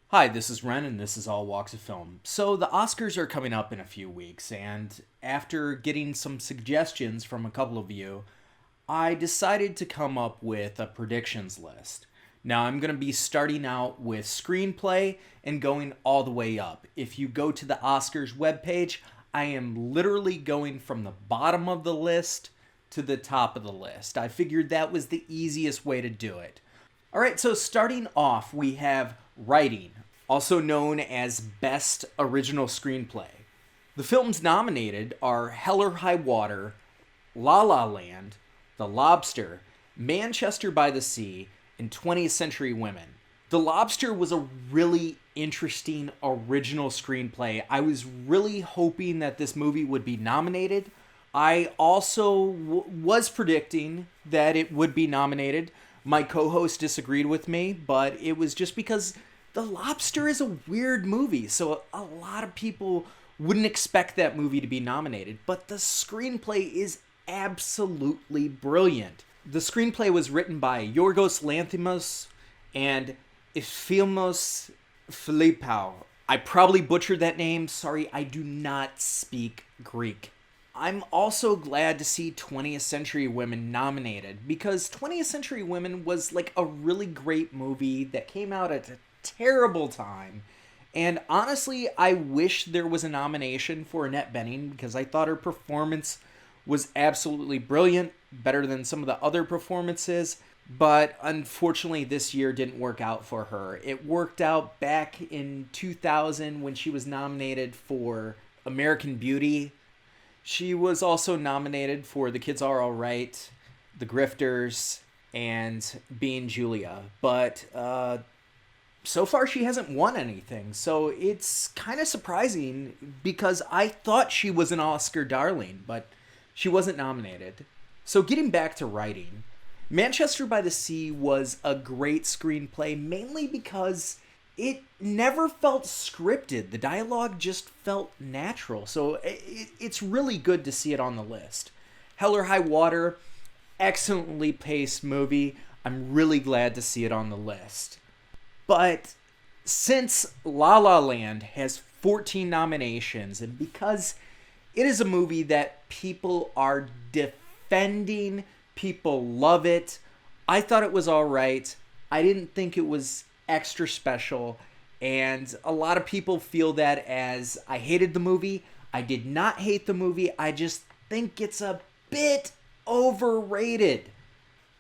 Hi, this is Ren, and this is All Walks of Film. So, the Oscars are coming up in a few weeks, and after getting some suggestions from a couple of you, I decided to come up with a predictions list. Now, I'm going to be starting out with Screenplay and going all the way up. If you go to the Oscars webpage, I am literally going from the bottom of the list to the top of the list. I figured that was the easiest way to do it. All right, so starting off, we have writing, also known as Best Original Screenplay. The films nominated are Hell or High Water, La La Land, The Lobster, Manchester by the Sea, and 20th Century Women. The Lobster was a really interesting original screenplay. I was really hoping that this movie would be nominated. I also was predicting that it would be nominated. My co-host disagreed with me, but it was just because The Lobster is a weird movie, so a lot of people wouldn't expect that movie to be nominated, but the screenplay is absolutely brilliant. The screenplay was written by Yorgos Lanthimos and Ifilmos Filipou. I probably butchered that name. Sorry, I do not speak Greek. I'm also glad to see 20th Century Women nominated because 20th Century Women was like a really great movie that came out at a terrible time. And honestly, I wish there was a nomination for Annette Bening because I thought her performance was absolutely brilliant, better than some of the other performances. But unfortunately, this year didn't work out for her. It worked out back in 2000 when she was nominated for American Beauty. She was also nominated for The Kids Are Alright, The Grifters, and Being Julia. But so far she hasn't won anything. So it's kind of surprising because I thought she was an Oscar darling, but she wasn't nominated. So getting back to writing, Manchester by the Sea was a great screenplay mainly because it never felt scripted. The dialogue just felt natural. So it's really good to see it on the list. Hell or High Water, excellently paced movie. I'm really glad to see it on the list. But since La La Land has 14 nominations, and because it is a movie that people are defending, people love it, I thought it was all right. I didn't think it was extra special, and a lot of people feel that as I hated the movie. I did not hate the movie. I just think it's a bit overrated.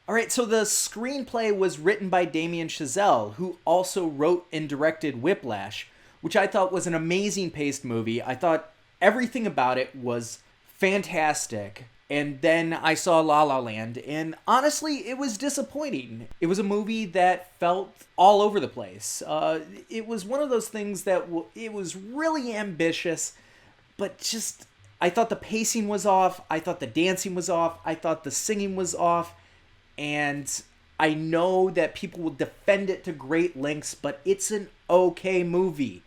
All right, so the screenplay was written by Damien Chazelle, who also wrote and directed Whiplash, which I thought was an amazing paced movie. I thought everything about it was fantastic. And then I saw La La Land, and honestly, it was disappointing. It was a movie that felt all over the place. It was one of those things that it was really ambitious, but just, I thought the pacing was off. I thought the dancing was off. I thought the singing was off. And I know that people will defend it to great lengths, but it's an okay movie.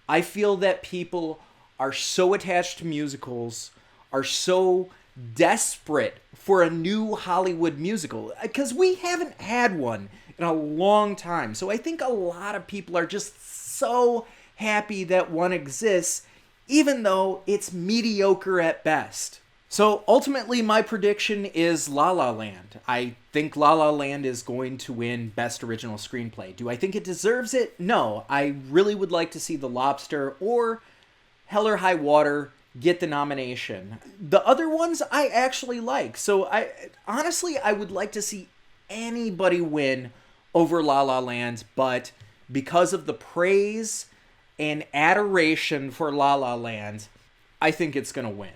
I feel that people are so attached to musicals, are so desperate for a new Hollywood musical because we haven't had one in a long time. So I think a lot of people are just so happy that one exists, even though it's mediocre at best. So ultimately, my prediction is La La Land. I think La La Land is going to win Best Original Screenplay. Do I think it deserves it? No. I really would like to see The Lobster or Hell or High Water get the nomination. The other ones I actually like. So I honestly, I would like to see anybody win over La La Land, but because of the praise and adoration for La La Land, I think it's going to win.